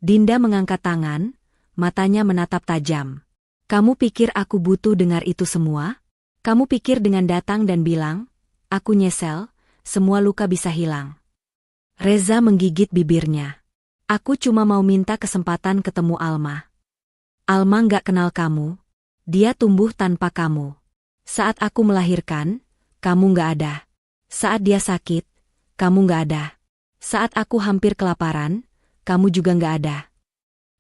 Dinda mengangkat tangan, matanya menatap tajam. "Kamu pikir aku butuh dengar itu semua? Kamu pikir dengan datang dan bilang, 'Aku nyesel,' semua luka bisa hilang?" Reza menggigit bibirnya. "Aku cuma mau minta kesempatan ketemu Alma. Alma nggak kenal kamu. Dia tumbuh tanpa kamu. Saat aku melahirkan, kamu nggak ada. Saat dia sakit, kamu nggak ada. Saat aku hampir kelaparan, kamu juga nggak ada."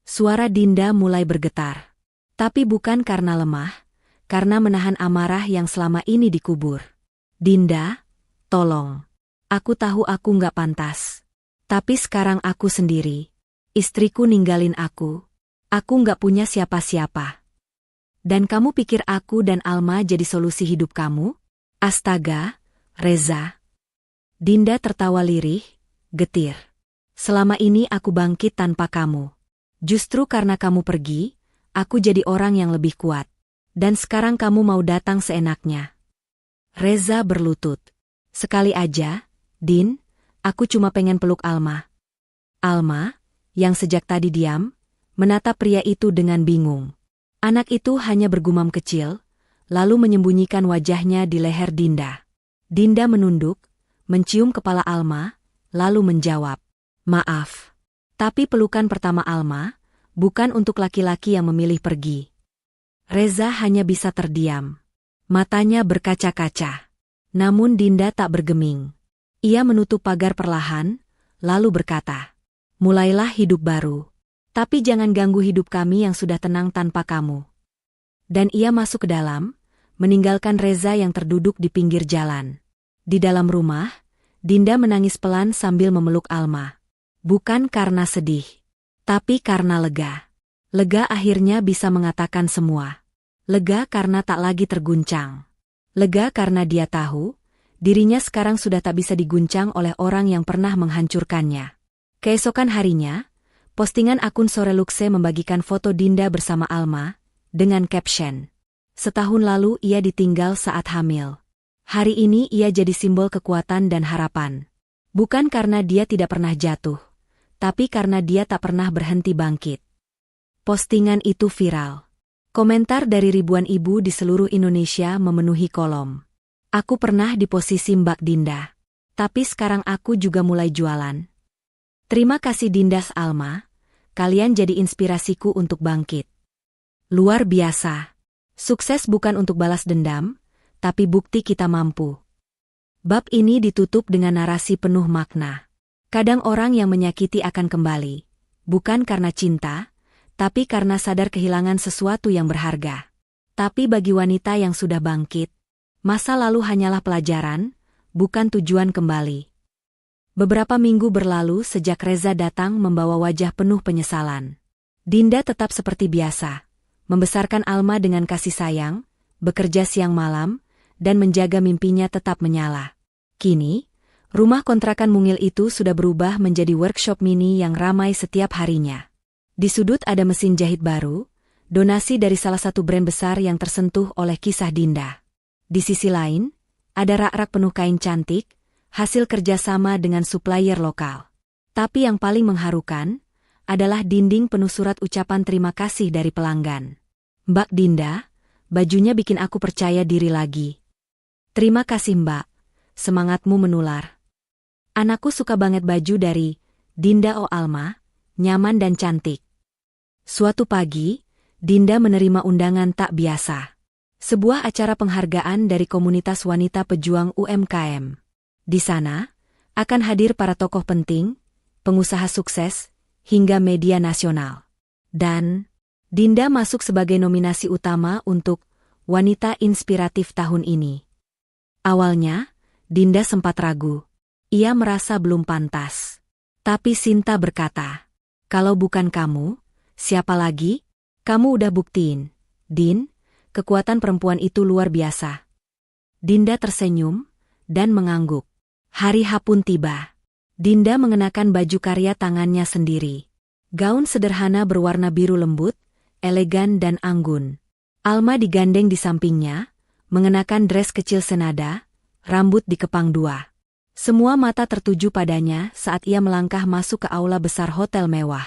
Suara Dinda mulai bergetar. Tapi bukan karena lemah, karena menahan amarah yang selama ini dikubur. "Dinda, tolong. Aku tahu aku nggak pantas. Tapi sekarang aku sendiri. Istriku ninggalin aku. Aku nggak punya siapa-siapa. Dan kamu pikir aku dan Alma jadi solusi hidup kamu? Astaga, Reza." Dinda tertawa lirih, getir. "Selama ini aku bangkit tanpa kamu. Justru karena kamu pergi, aku jadi orang yang lebih kuat. Dan sekarang kamu mau datang seenaknya." Reza berlutut. "Sekali aja, Din, aku cuma pengen peluk Alma." Alma, yang sejak tadi diam, menatap pria itu dengan bingung. Anak itu hanya bergumam kecil, lalu menyembunyikan wajahnya di leher Dinda. Dinda menunduk, mencium kepala Alma, lalu menjawab, "Maaf. Tapi pelukan pertama Alma, bukan untuk laki-laki yang memilih pergi." Reza hanya bisa terdiam. Matanya berkaca-kaca. Namun Dinda tak bergeming. Ia menutup pagar perlahan, lalu berkata, "Mulailah hidup baru. Tapi jangan ganggu hidup kami yang sudah tenang tanpa kamu." Dan ia masuk ke dalam, meninggalkan Reza yang terduduk di pinggir jalan. Di dalam rumah, Dinda menangis pelan sambil memeluk Alma. Bukan karena sedih, tapi karena lega. Lega akhirnya bisa mengatakan semua. Lega karena tak lagi terguncang. Lega karena dia tahu, dirinya sekarang sudah tak bisa diguncang oleh orang yang pernah menghancurkannya. Keesokan harinya, postingan akun Sore Luxe membagikan foto Dinda bersama Alma, dengan caption, "Setahun lalu ia ditinggal saat hamil. Hari ini ia jadi simbol kekuatan dan harapan. Bukan karena dia tidak pernah jatuh, tapi karena dia tak pernah berhenti bangkit." Postingan itu viral. Komentar dari ribuan ibu di seluruh Indonesia memenuhi kolom. "Aku pernah di posisi Mbak Dinda. Tapi sekarang aku juga mulai jualan. Terima kasih Dindas Alma, kalian jadi inspirasiku untuk bangkit. Luar biasa. Sukses bukan untuk balas dendam, tapi bukti kita mampu." Bab ini ditutup dengan narasi penuh makna. Kadang orang yang menyakiti akan kembali, bukan karena cinta, tapi karena sadar kehilangan sesuatu yang berharga. Tapi bagi wanita yang sudah bangkit, masa lalu hanyalah pelajaran, bukan tujuan kembali. Beberapa minggu berlalu sejak Reza datang membawa wajah penuh penyesalan. Dinda tetap seperti biasa, membesarkan Alma dengan kasih sayang, bekerja siang malam, dan menjaga mimpinya tetap menyala. Kini, rumah kontrakan mungil itu sudah berubah menjadi workshop mini yang ramai setiap harinya. Di sudut ada mesin jahit baru, donasi dari salah satu brand besar yang tersentuh oleh kisah Dinda. Di sisi lain, ada rak-rak penuh kain cantik, hasil kerjasama dengan supplier lokal. Tapi yang paling mengharukan adalah dinding penuh surat ucapan terima kasih dari pelanggan. Mbak Dinda, bajunya bikin aku percaya diri lagi. Terima kasih Mbak, semangatmu menular. Anakku suka banget baju dari Dinda O Alma, nyaman dan cantik. Suatu pagi, Dinda menerima undangan tak biasa. Sebuah acara penghargaan dari komunitas wanita pejuang UMKM. Di sana, akan hadir para tokoh penting, pengusaha sukses, hingga media nasional. Dan, Dinda masuk sebagai nominasi utama untuk Wanita Inspiratif tahun ini. Awalnya, Dinda sempat ragu. Ia merasa belum pantas. Tapi Sinta berkata, "Kalau bukan kamu, siapa lagi? Kamu udah buktiin, Din, kekuatan perempuan itu luar biasa." Dinda tersenyum dan mengangguk. Hari H pun tiba. Dinda mengenakan baju karya tangannya sendiri. Gaun sederhana berwarna biru lembut, elegan dan anggun. Alma digandeng di sampingnya, mengenakan dress kecil senada, rambut dikepang dua. Semua mata tertuju padanya saat ia melangkah masuk ke aula besar hotel mewah.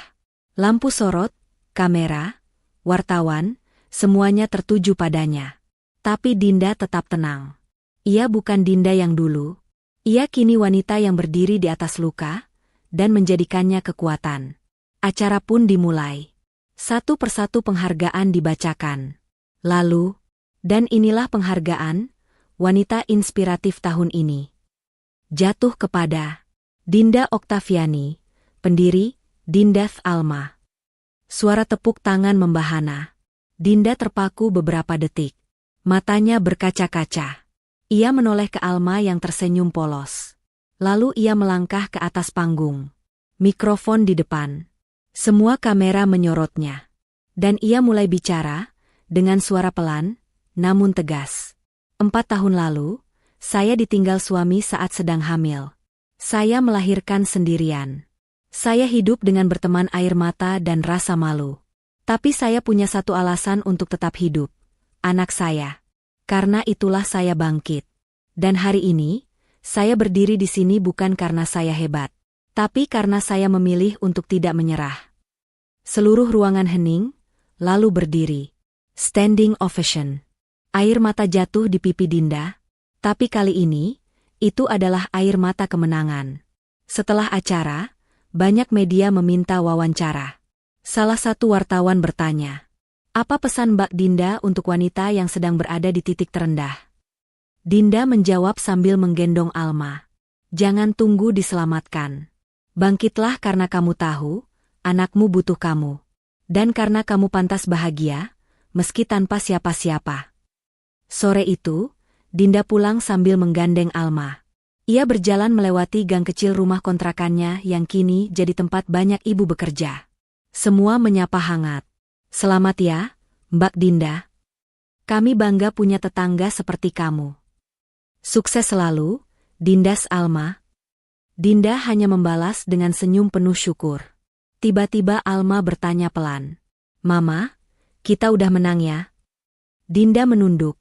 Lampu sorot, kamera, wartawan, semuanya tertuju padanya. Tapi Dinda tetap tenang. Ia bukan Dinda yang dulu. Ia kini wanita yang berdiri di atas luka, dan menjadikannya kekuatan. Acara pun dimulai. Satu persatu penghargaan dibacakan. Lalu, dan inilah penghargaan, Wanita Inspiratif tahun ini. Jatuh kepada Dinda Oktaviani, pendiri Dindas Alma. Suara tepuk tangan membahana. Dinda terpaku beberapa detik. Matanya berkaca-kaca. Ia menoleh ke Alma yang tersenyum polos. Lalu ia melangkah ke atas panggung. Mikrofon di depan. Semua kamera menyorotnya. Dan ia mulai bicara, dengan suara pelan, namun tegas. 4 tahun lalu, saya ditinggal suami saat sedang hamil. Saya melahirkan sendirian. Saya hidup dengan berteman air mata dan rasa malu. Tapi saya punya satu alasan untuk tetap hidup. Anak saya. Karena itulah saya bangkit. Dan hari ini, saya berdiri di sini bukan karena saya hebat, tapi karena saya memilih untuk tidak menyerah. Seluruh ruangan hening, lalu berdiri. Standing ovation. Air mata jatuh di pipi Dinda, tapi kali ini, itu adalah air mata kemenangan. Setelah acara, banyak media meminta wawancara. Salah satu wartawan bertanya, "Apa pesan Mbak Dinda untuk wanita yang sedang berada di titik terendah?" Dinda menjawab sambil menggendong Alma. "Jangan tunggu diselamatkan. Bangkitlah karena kamu tahu, anakmu butuh kamu. Dan karena kamu pantas bahagia, meski tanpa siapa-siapa." Sore itu, Dinda pulang sambil menggandeng Alma. Ia berjalan melewati gang kecil rumah kontrakannya yang kini jadi tempat banyak ibu bekerja. Semua menyapa hangat. "Selamat ya, Mbak Dinda. Kami bangga punya tetangga seperti kamu. Sukses selalu, Dindas Alma." Dinda hanya membalas dengan senyum penuh syukur. Tiba-tiba Alma bertanya pelan, "Mama, kita udah menang ya?" Dinda menunduk,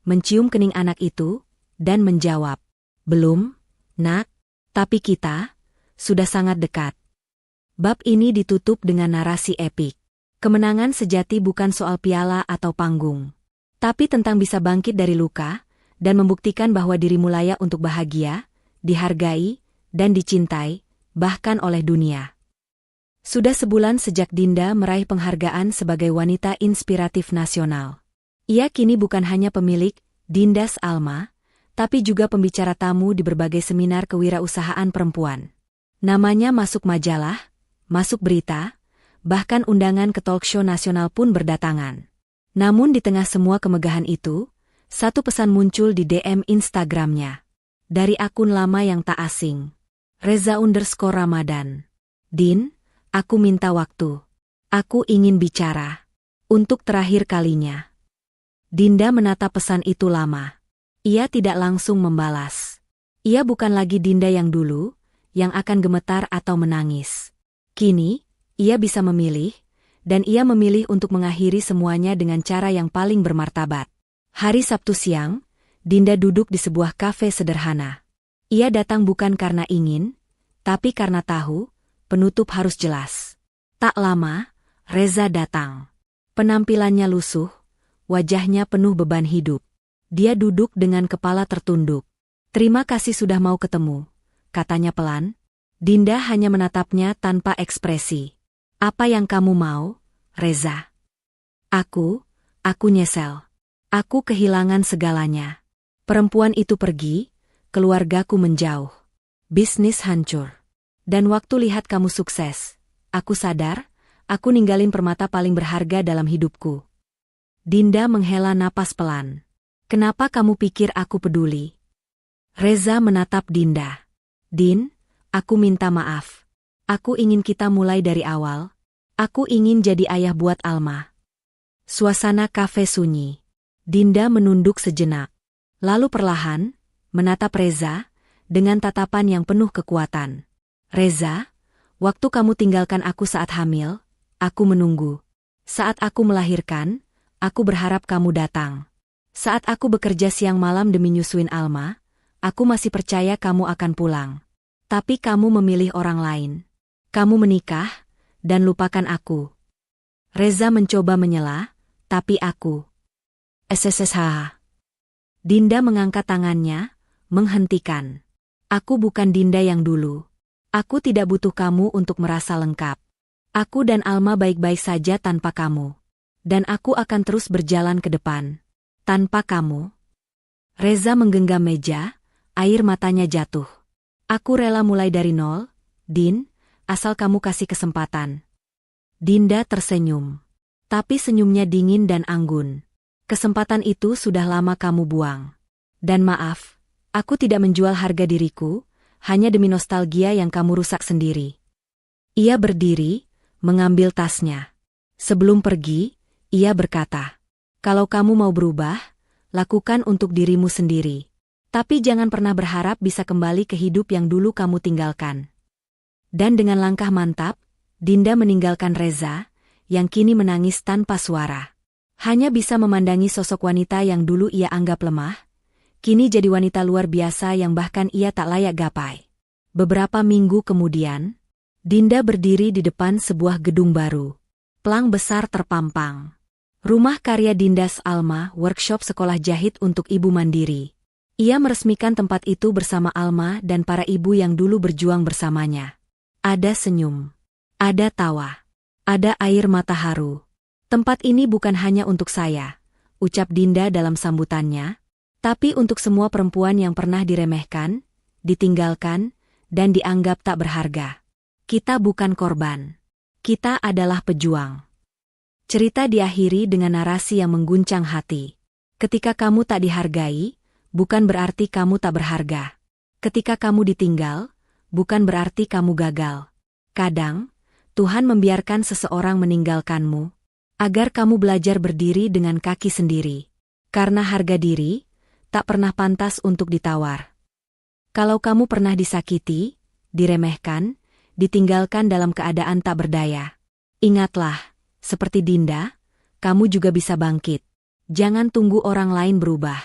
mencium kening anak itu, dan menjawab, "Belum, Nak, tapi kita sudah sangat dekat." Bab ini ditutup dengan narasi epik. Kemenangan sejati bukan soal piala atau panggung, tapi tentang bisa bangkit dari luka, dan membuktikan bahwa dirimu layak untuk bahagia, dihargai, dan dicintai, bahkan oleh dunia. Sudah sebulan sejak Dinda meraih penghargaan sebagai Wanita Inspiratif Nasional. Ia kini bukan hanya pemilik Dindas Alma, tapi juga pembicara tamu di berbagai seminar kewirausahaan perempuan. Namanya masuk majalah, masuk berita, bahkan undangan ke talk show nasional pun berdatangan. Namun di tengah semua kemegahan itu, satu pesan muncul di DM Instagramnya. Dari akun lama yang tak asing. Reza_Ramadan. "Din, aku minta waktu. Aku ingin bicara. Untuk terakhir kalinya." Dinda menatap pesan itu lama. Ia tidak langsung membalas. Ia bukan lagi Dinda yang dulu, yang akan gemetar atau menangis. Kini, ia bisa memilih, dan ia memilih untuk mengakhiri semuanya dengan cara yang paling bermartabat. Hari Sabtu siang, Dinda duduk di sebuah kafe sederhana. Ia datang bukan karena ingin, tapi karena tahu, penutup harus jelas. Tak lama, Reza datang. Penampilannya lusuh, wajahnya penuh beban hidup. Dia duduk dengan kepala tertunduk. "Terima kasih sudah mau ketemu," katanya pelan. Dinda hanya menatapnya tanpa ekspresi. "Apa yang kamu mau, Reza?" Aku nyesel. Aku kehilangan segalanya. Perempuan itu pergi, keluargaku menjauh. Bisnis hancur. Dan waktu lihat kamu sukses, aku sadar, aku ninggalin permata paling berharga dalam hidupku." Dinda menghela napas pelan. "Kenapa kamu pikir aku peduli?" Reza menatap Dinda. "Din, aku minta maaf. Aku ingin kita mulai dari awal. Aku ingin jadi ayah buat Alma." Suasana kafe sunyi. Dinda menunduk sejenak. Lalu perlahan, menatap Reza, dengan tatapan yang penuh kekuatan. "Reza, waktu kamu tinggalkan aku saat hamil, aku menunggu. Saat aku melahirkan, aku berharap kamu datang. Saat aku bekerja siang malam demi nyusuin Alma, aku masih percaya kamu akan pulang. Tapi kamu memilih orang lain. Kamu menikah, dan lupakan aku." Reza mencoba menyela, "Tapi aku..." SSSH. Dinda mengangkat tangannya, menghentikan. "Aku bukan Dinda yang dulu. Aku tidak butuh kamu untuk merasa lengkap. Aku dan Alma baik-baik saja tanpa kamu. Dan aku akan terus berjalan ke depan. Tanpa kamu." Reza menggenggam meja, air matanya jatuh. "Aku rela mulai dari nol, Din, asal kamu kasih kesempatan." Dinda tersenyum. Tapi senyumnya dingin dan anggun. "Kesempatan itu sudah lama kamu buang. Dan maaf, aku tidak menjual harga diriku, hanya demi nostalgia yang kamu rusak sendiri." Ia berdiri, mengambil tasnya. Sebelum pergi, ia berkata, "Kalau kamu mau berubah, lakukan untuk dirimu sendiri. Tapi jangan pernah berharap bisa kembali ke hidup yang dulu kamu tinggalkan." Dan dengan langkah mantap, Dinda meninggalkan Reza, yang kini menangis tanpa suara. Hanya bisa memandangi sosok wanita yang dulu ia anggap lemah, kini jadi wanita luar biasa yang bahkan ia tak layak gapai. Beberapa minggu kemudian, Dinda berdiri di depan sebuah gedung baru. Plang besar terpampang. "Rumah karya Dindas Alma, workshop sekolah jahit untuk ibu mandiri." Ia meresmikan tempat itu bersama Alma dan para ibu yang dulu berjuang bersamanya. Ada senyum. Ada tawa. Ada air mata haru. "Tempat ini bukan hanya untuk saya," ucap Dinda dalam sambutannya, "tapi untuk semua perempuan yang pernah diremehkan, ditinggalkan, dan dianggap tak berharga. Kita bukan korban. Kita adalah pejuang." Cerita diakhiri dengan narasi yang mengguncang hati. Ketika kamu tak dihargai, bukan berarti kamu tak berharga. Ketika kamu ditinggal, bukan berarti kamu gagal. Kadang, Tuhan membiarkan seseorang meninggalkanmu, agar kamu belajar berdiri dengan kaki sendiri. Karena harga diri, tak pernah pantas untuk ditawar. Kalau kamu pernah disakiti, diremehkan, ditinggalkan dalam keadaan tak berdaya, ingatlah, seperti Dinda, kamu juga bisa bangkit. Jangan tunggu orang lain berubah.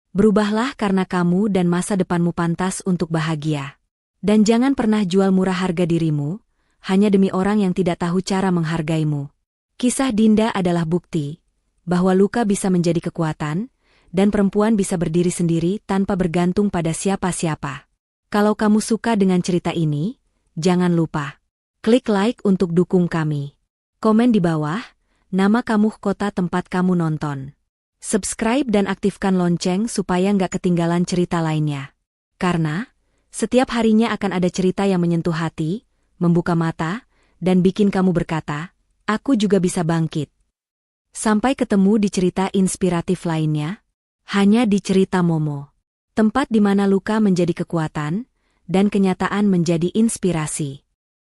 Berubahlah karena kamu dan masa depanmu pantas untuk bahagia. Dan jangan pernah jual murah harga dirimu, hanya demi orang yang tidak tahu cara menghargaimu. Kisah Dinda adalah bukti bahwa luka bisa menjadi kekuatan, dan perempuan bisa berdiri sendiri tanpa bergantung pada siapa-siapa. Kalau kamu suka dengan cerita ini, jangan lupa klik like untuk dukung kami. Komen di bawah, nama kamu, kota tempat kamu nonton. Subscribe dan aktifkan lonceng supaya nggak ketinggalan cerita lainnya. Karena setiap harinya akan ada cerita yang menyentuh hati, membuka mata, dan bikin kamu berkata, "Aku juga bisa bangkit." Sampai ketemu di cerita inspiratif lainnya, hanya di Cerita Momo. Tempat di mana luka menjadi kekuatan, dan kenyataan menjadi inspirasi.